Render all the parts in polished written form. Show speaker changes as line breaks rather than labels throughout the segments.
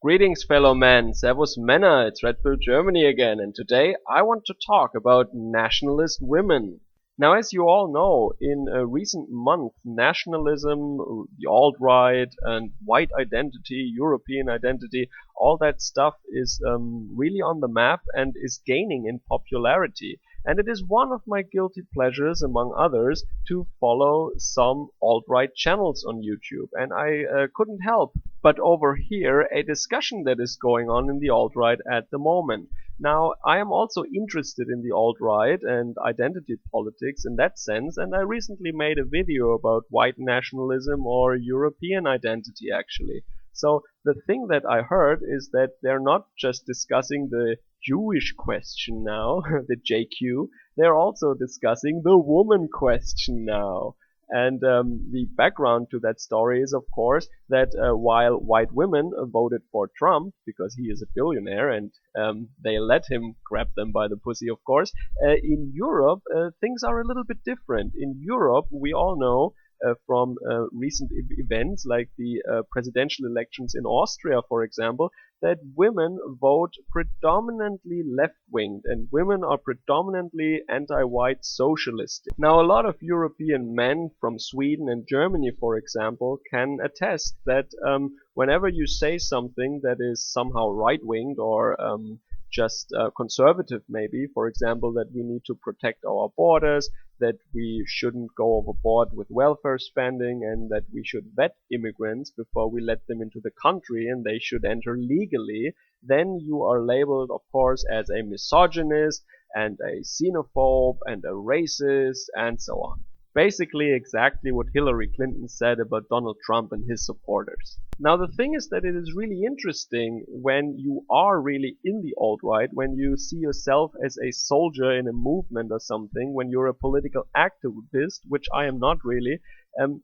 Greetings, fellow men. Servus Männer. It's Red Bull Germany again, and today I want to talk about nationalist women. Now, as you all know, in a recent month, nationalism, the alt-right, and white identity, European identity, all that stuff is really on the map and is gaining in popularity. And it is one of my guilty pleasures, among others, to follow some alt-right channels on YouTube. And I couldn't help but overhear a discussion that is going on in the alt-right at the moment. Now, I am also interested in the alt-right and identity politics in that sense, and I recently made a video about white nationalism or European identity, actually. So the thing that I heard is that they're not just discussing the Jewish question now, the JQ, they're also discussing the woman question now. And the background to that story is, of course, that while white women voted for Trump, because he is a billionaire and they let him grab them by the pussy, of course, in Europe, things are a little bit different. In Europe, we all know from recent events like the presidential elections in Austria, for example, that women vote predominantly left-winged and women are predominantly anti-white socialistic. Now, a lot of European men from Sweden and Germany, for example, can attest that whenever you say something that is somehow right-winged or just conservative maybe, for example, that we need to protect our borders, that we shouldn't go overboard with welfare spending, and that we should vet immigrants before we let them into the country and they should enter legally, then you are labeled, of course, as a misogynist and a xenophobe and a racist and so on. Basically exactly what Hillary Clinton said about Donald Trump and his supporters. Now the thing is that it is really interesting when you are really in the alt-right, when you see yourself as a soldier in a movement or something, when you're a political activist, which I am not really,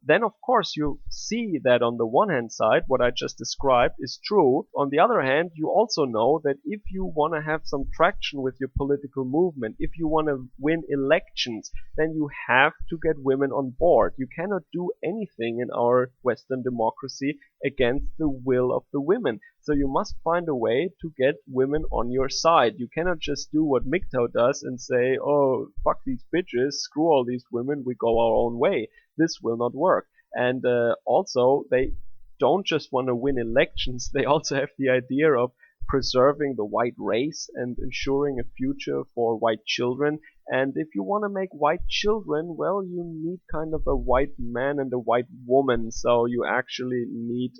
then of course you see that on the one hand side, what I just described is true. On the other hand, you also know that if you want to have some traction with your political movement, if you want to win elections, then you have to get women on board. You cannot do anything in our Western democracy against the will of the women. So you must find a way to get women on your side. You cannot just do what MGTOW does and say, oh, fuck these bitches, screw all these women, we go our own way. This will not work. And also, they don't just want to win elections, they also have the idea of preserving the white race and ensuring a future for white children. And if you want to make white children, well, you need kind of a white man and a white woman. So you actually need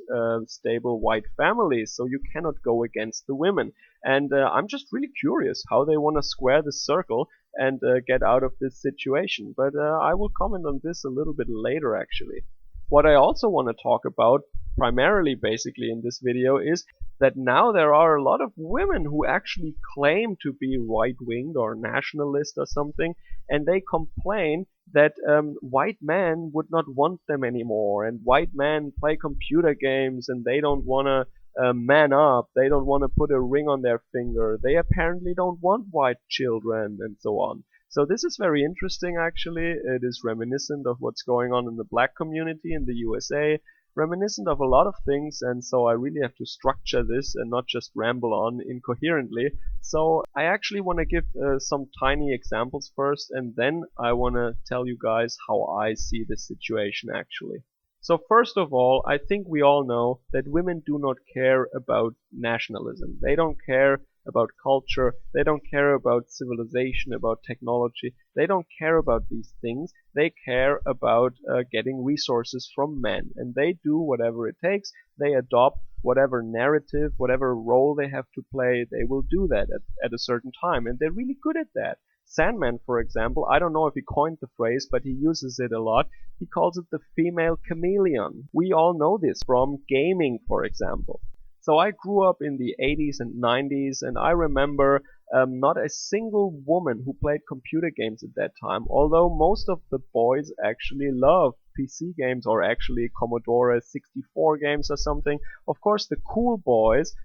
stable white families. So you cannot go against the women. And I'm just really curious how they want to square this circle and get out of this situation. But I will comment on this a little bit later, actually. What I also want to talk about, primarily basically in this video, is that now there are a lot of women who actually claim to be right-winged or nationalist or something, and they complain that white men would not want them anymore, and white men play computer games and they don't want to man up, they don't want to put a ring on their finger, they apparently don't want white children, and so on. So this is very interesting, actually. It is reminiscent of what's going on in the black community in the USA, reminiscent of a lot of things, and so I really have to structure this and not just ramble on incoherently. So I actually want to give some tiny examples first, and then I want to tell you guys how I see this situation actually. So first of all, I think we all know that women do not care about nationalism. They don't care about culture, they don't care about civilization, about technology, they don't care about these things, they care about getting resources from men, and they do whatever it takes, they adopt whatever narrative, whatever role they have to play, they will do that at a certain time, and they're really good at that. Sandman, for example, I don't know if he coined the phrase, but he uses it a lot. He calls it the female chameleon. We all know this from gaming, for example. So I grew up in the 80s and 90s, and I remember not a single woman who played computer games at that time, although most of the boys actually loved PC games, or actually Commodore 64 games or something. Of course, the cool boys,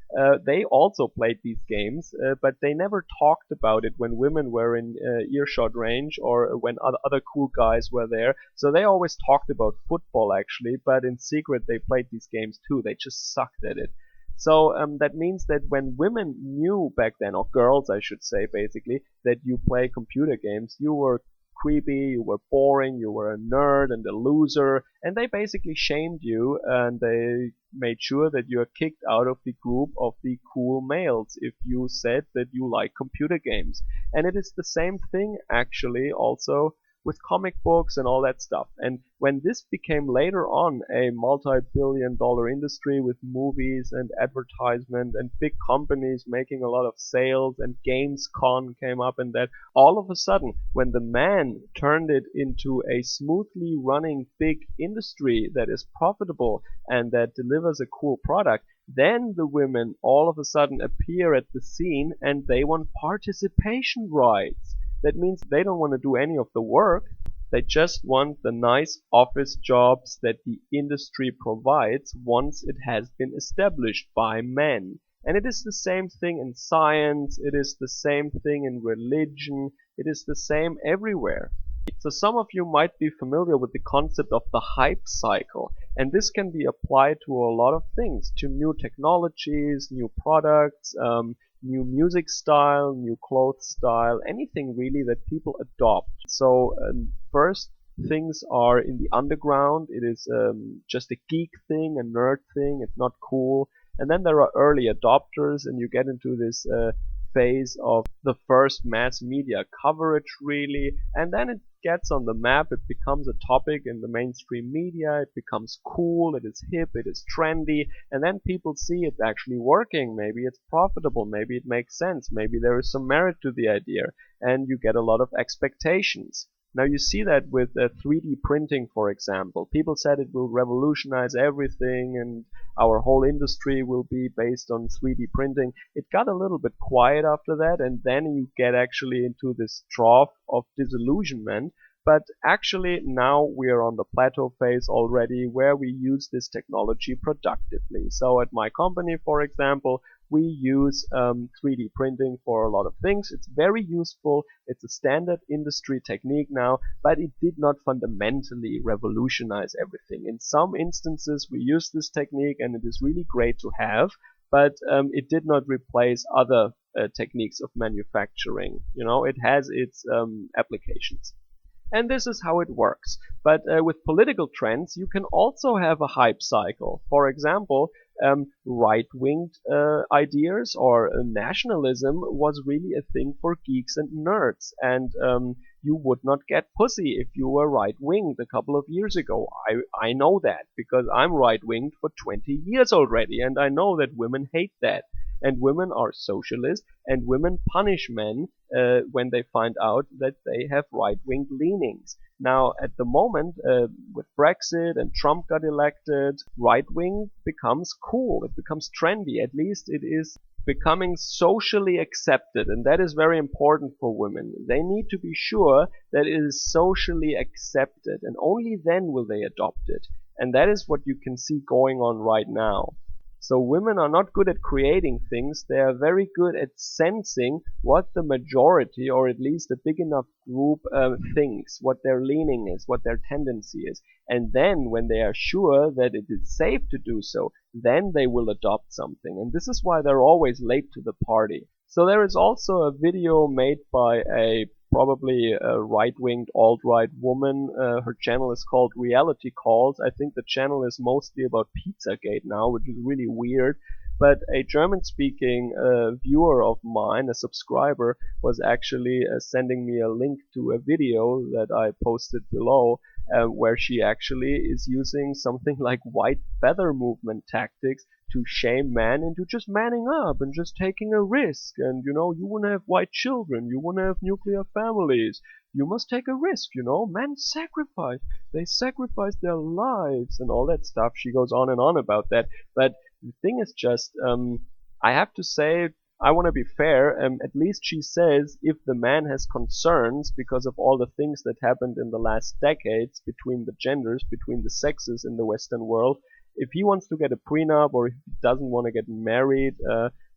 they also played these games, but they never talked about it when women were in earshot range or when other cool guys were there. So they always talked about football, actually, but in secret they played these games too. They just sucked at it. So that means that when women knew back then, or girls I should say basically, that you play computer games, you were creepy, you were boring, you were a nerd and a loser, and they basically shamed you and they made sure that you are kicked out of the group of the cool males if you said that you like computer games. And it is the same thing actually also with comic books and all that stuff. And when this became later on a multi-billion-dollar industry with movies and advertisement and big companies making a lot of sales and Gamescom came up and that, all of a sudden when the man turned it into a smoothly running big industry that is profitable and that delivers a cool product, then the women all of a sudden appear at the scene and they want participation rights. That means they don't want to do any of the work. They just want the nice office jobs that the industry provides once it has been established by men. And it is the same thing in science, it is the same thing in religion, it is the same everywhere. So some of you might be familiar with the concept of the hype cycle, and this can be applied to a lot of things, to new technologies, new products, new music style, new clothes style, anything really that people adopt. So first things are in the underground, it is just a geek thing, a nerd thing, it's not cool. And then there are early adopters and you get into this phase of the first mass media coverage really, and then it gets on the map, it becomes a topic in the mainstream media, it becomes cool, it is hip, it is trendy, and then people see it's actually working, maybe it's profitable, maybe it makes sense, maybe there is some merit to the idea, and you get a lot of expectations. Now you see that with 3D printing, for example. People said it will revolutionize everything and our whole industry will be based on 3D printing. It got a little bit quiet after that, and then you get actually into this trough of disillusionment. But actually now we are on the plateau phase already where we use this technology productively. So at my company, for example, we use 3D printing for a lot of things. It's very useful. It's a standard industry technique now, but it did not fundamentally revolutionize everything. In some instances, we use this technique and it is really great to have, but it did not replace other techniques of manufacturing. You know, it has its applications. And this is how it works. But with political trends, you can also have a hype cycle. For example, right-winged ideas or nationalism was really a thing for geeks and nerds. And you would not get pussy if you were right-winged a couple of years ago. I know that because I'm right-winged for 20 years already, and I know that women hate that. And women are socialist, and women punish men when they find out that they have right-wing leanings. Now, at the moment, with Brexit and Trump got elected, right-wing becomes cool. It becomes trendy. At least it is becoming socially accepted, and that is very important for women. They need to be sure that it is socially accepted, and only then will they adopt it. And that is what you can see going on right now. So women are not good at creating things, they are very good at sensing what the majority, or at least a big enough group, thinks, what their leaning is, what their tendency is. And then when they are sure that it is safe to do so, then they will adopt something. And this is why they're always late to the party. So there is also a video made by a probably a right-winged alt-right woman. Her channel is called Reality Calls. I think the channel is mostly about Pizzagate now, which is really weird. But a German-speaking viewer of mine, a subscriber, was actually sending me a link to a video that I posted below, where she actually is using something like white feather movement tactics to shame men into just manning up and just taking a risk. And, you know, you want to have white children, you want to have nuclear families, you must take a risk, you know, men sacrifice, they sacrifice their lives and all that stuff. She goes on and on about that. But the thing is just, I have to say, I want to be fair, at least she says if the man has concerns because of all the things that happened in the last decades between the genders, between the sexes in the Western world, if he wants to get a prenup or if he doesn't want to get married,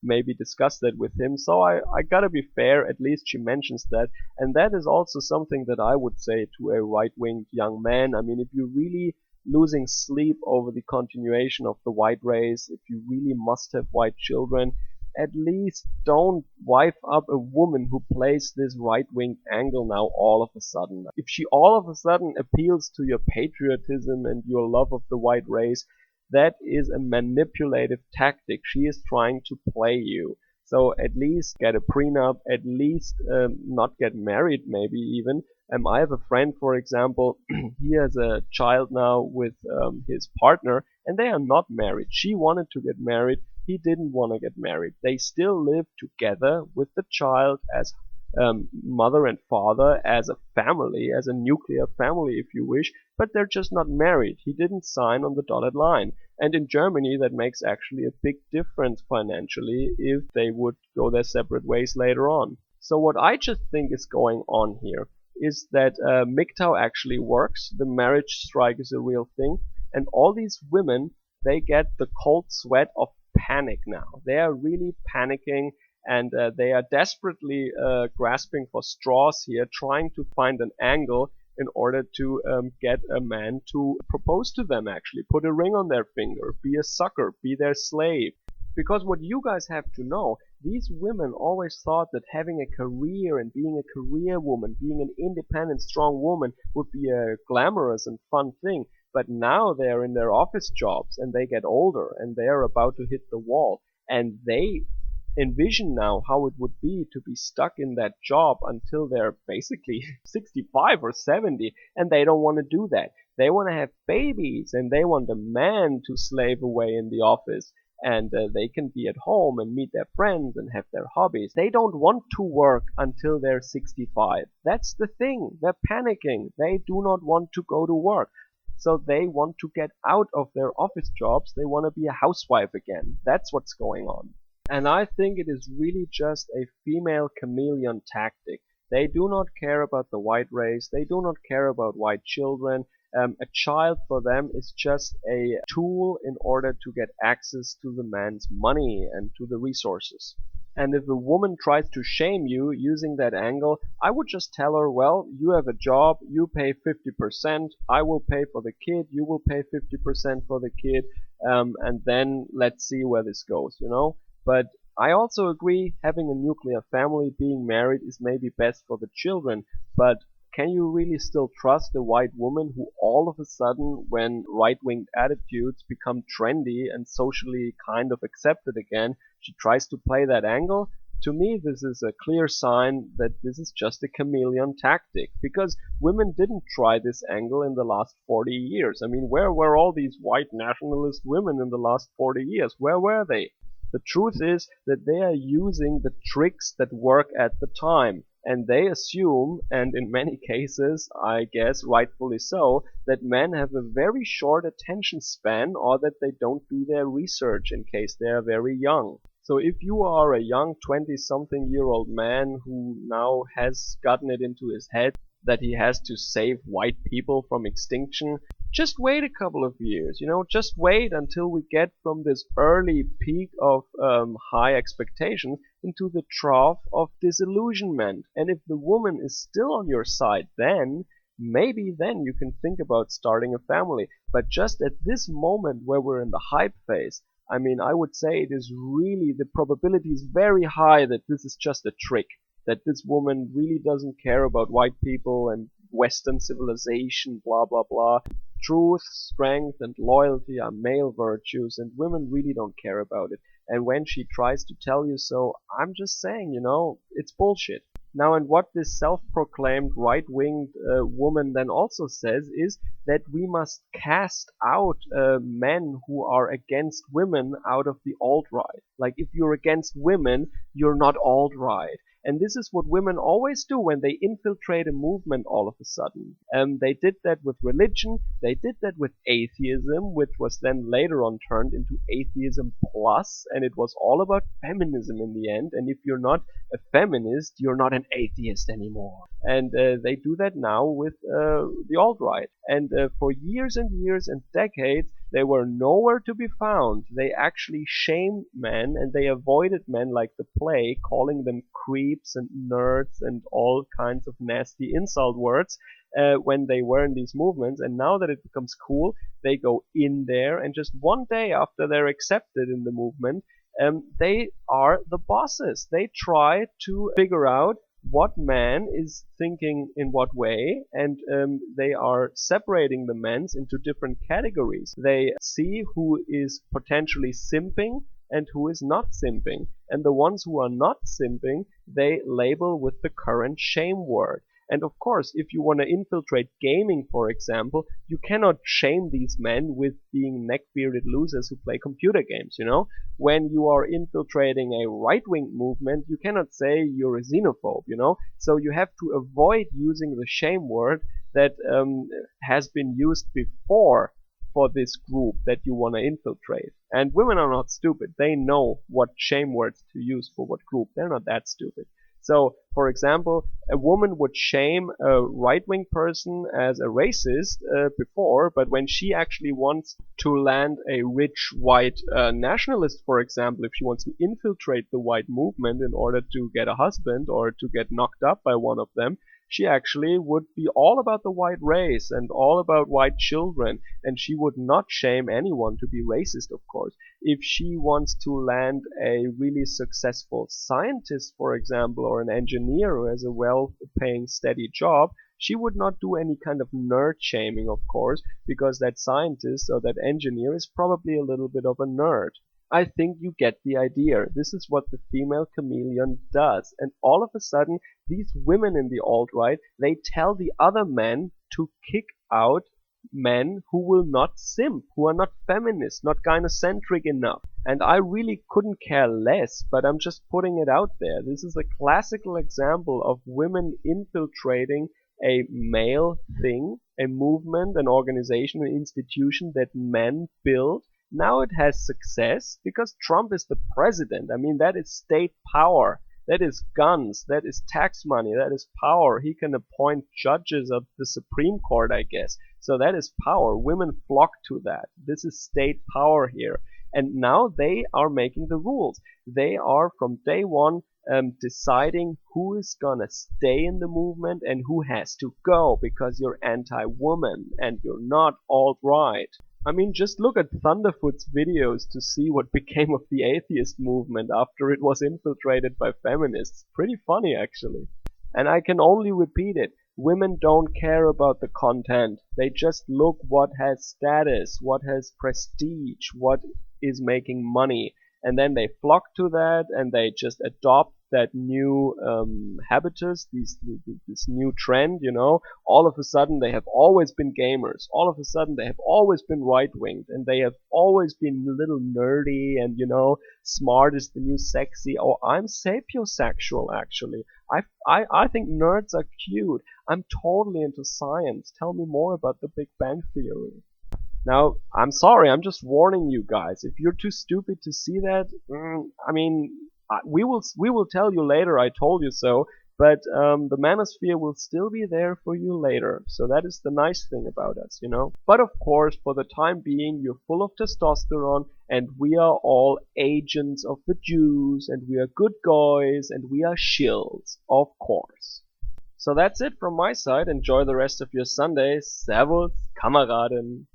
maybe discuss that with him. So I gotta be fair, at least she mentions that. And that is also something that I would say to a right-winged young man. I mean, if you really losing sleep over the continuation of the white race, if you really must have white children, at least don't wife up a woman who plays this right-wing angle now all of a sudden. If she all of a sudden appeals to your patriotism and your love of the white race, that is a manipulative tactic. She is trying to play you. So at least get a prenup, at least not get married maybe even. I have a friend, for example, he has a child now with his partner, and they are not married. She wanted to get married. He didn't want to get married. They still live together with the child as mother and father, as a family, as a nuclear family if you wish, but they're just not married. He didn't sign on the dotted line. And in Germany that makes actually a big difference financially if they would go their separate ways later on. So what I just think is going on here is that MGTOW actually works. The marriage strike is a real thing, and all these women, they get the cold sweat of panic now. They are really panicking, and they are desperately grasping for straws here, trying to find an angle in order to get a man to propose to them, actually put a ring on their finger, be a sucker, be their slave. Because what you guys have to know, these women always thought that having a career and being a career woman, being an independent, strong woman would be a glamorous and fun thing. But now they're in their office jobs and they get older and they're about to hit the wall. And they envision now how it would be to be stuck in that job until they're basically 65 or 70, and they don't want to do that. They want to have babies and they want a man to slave away in the office. And they can be at home and meet their friends and have their hobbies. They don't want to work until they're 65. That's the thing. They're panicking. They do not want to go to work. So they want to get out of their office jobs. They want to be a housewife again. That's what's going on. And I think it is really just a female chameleon tactic. They do not care about the white race. They do not care about white children. A child for them is just a tool in order to get access to the man's money and to the resources. And if a woman tries to shame you using that angle, I would just tell her, well, you have a job, you pay 50%, I will pay for the kid, you will pay 50% for the kid, and then let's see where this goes, you know? But I also agree having a nuclear family, being married is maybe best for the children, but can you really still trust a white woman who all of a sudden, when right-wing attitudes become trendy and socially kind of accepted again, she tries to play that angle? To me, this is a clear sign that this is just a chameleon tactic, because women didn't try this angle in the last 40 years. I mean, where were all these white nationalist women in the last 40 years? Where were they? The truth is that they are using the tricks that work at the time. And they assume, and in many cases, I guess rightfully so, that men have a very short attention span, or that they don't do their research in case they are very young. So if you are a young 20-something-year-old man who now has gotten it into his head that he has to save white people from extinction, just wait a couple of years, you know, just wait until we get from this early peak of high expectations into the trough of disillusionment. And if the woman is still on your side, then maybe then you can think about starting a family. But just at this moment where we're in the hype phase, I mean, I would say it is really, the probability is very high that this is just a trick, that this woman really doesn't care about white people and Western civilization, blah, blah, blah. Truth, strength, and loyalty are male virtues, and women really don't care about it. And when she tries to tell you so, I'm just saying, you know, it's bullshit. Now, and what this self-proclaimed right-winged woman then also says is that we must cast out men who are against women out of the alt-right. Like, if you're against women, you're not alt-right. And this is what women always do when they infiltrate a movement all of a sudden. They did that with religion, they did that with atheism, which was then later on turned into atheism plus, and it was all about feminism in the end. And if you're not a feminist, you're not an atheist anymore. And they do that now with the alt-right. And for years and years and decades, they were nowhere to be found. They actually shamed men, and they avoided men like the plague, calling them creeps and nerds and all kinds of nasty insult words. when they were in these movements, and now that it becomes cool, they go in there, and just one day after they're accepted in the movement, they are the bosses. They try to figure out what man is thinking in what way, and they are separating the men's into different categories. They see who is potentially simping and who is not simping, and the ones who are not simping they label with the current shame word. And of course, if you want to infiltrate gaming, for example, you cannot shame these men with being neck-bearded losers who play computer games, you know? When you are infiltrating a right-wing movement, you cannot say you're a xenophobe, you know? So you have to avoid using the shame word that has been used before for this group that you want to infiltrate. And women are not stupid. They know what shame words to use for what group. They're not that stupid. So, for example, a woman would shame a right-wing person as a racist before, but when she actually wants to land a rich white nationalist, for example, if she wants to infiltrate the white movement in order to get a husband or to get knocked up by one of them, she actually would be all about the white race and all about white children, and she would not shame anyone to be racist, of course. If she wants to land a really successful scientist, for example, or an engineer who has a well-paying, steady job, she would not do any kind of nerd shaming, of course, because that scientist or that engineer is probably a little bit of a nerd. I think you get the idea. This is what the female chameleon does. And all of a sudden, these women in the alt-right, they tell the other men to kick out men who will not simp, who are not feminist, not gynocentric enough. And I really couldn't care less, but I'm just putting it out there. This is a classical example of women infiltrating a male thing, a movement, an organization, an institution that men build. Now it has success because Trump is the president. I mean, that is state power. That is guns. That is tax money. That is power. He can appoint judges of the Supreme Court, I guess. So that is power. Women flock to that. This is state power here. And now they are making the rules. They are from day one deciding who is gonna stay in the movement and who has to go because you're anti-woman and you're not alt-right. I mean, just look at Thunderfoot's videos to see what became of the atheist movement after it was infiltrated by feminists. Pretty funny, actually. And I can only repeat it. Women don't care about the content. They just look what has status, what has prestige, what is making money. And then they flock to that and they just adopt that new habitus, this new trend, you know. All of a sudden they have always been gamers. All of a sudden they have always been right-winged, and they have always been a little nerdy and, you know, smart is the new sexy. Oh, I'm sapiosexual, actually. I think nerds are cute. I'm totally into science. Tell me more about the Big Bang Theory. Now, I'm sorry, I'm just warning you guys. If you're too stupid to see that, I mean, we will tell you later, I told you so, but the manosphere will still be there for you later. So that is the nice thing about us, you know. But of course, for the time being, you're full of testosterone, and we are all agents of the Jews, and we are good guys, and we are shills, of course. So that's it from my side. Enjoy the rest of your Sunday. Servus, Kameraden.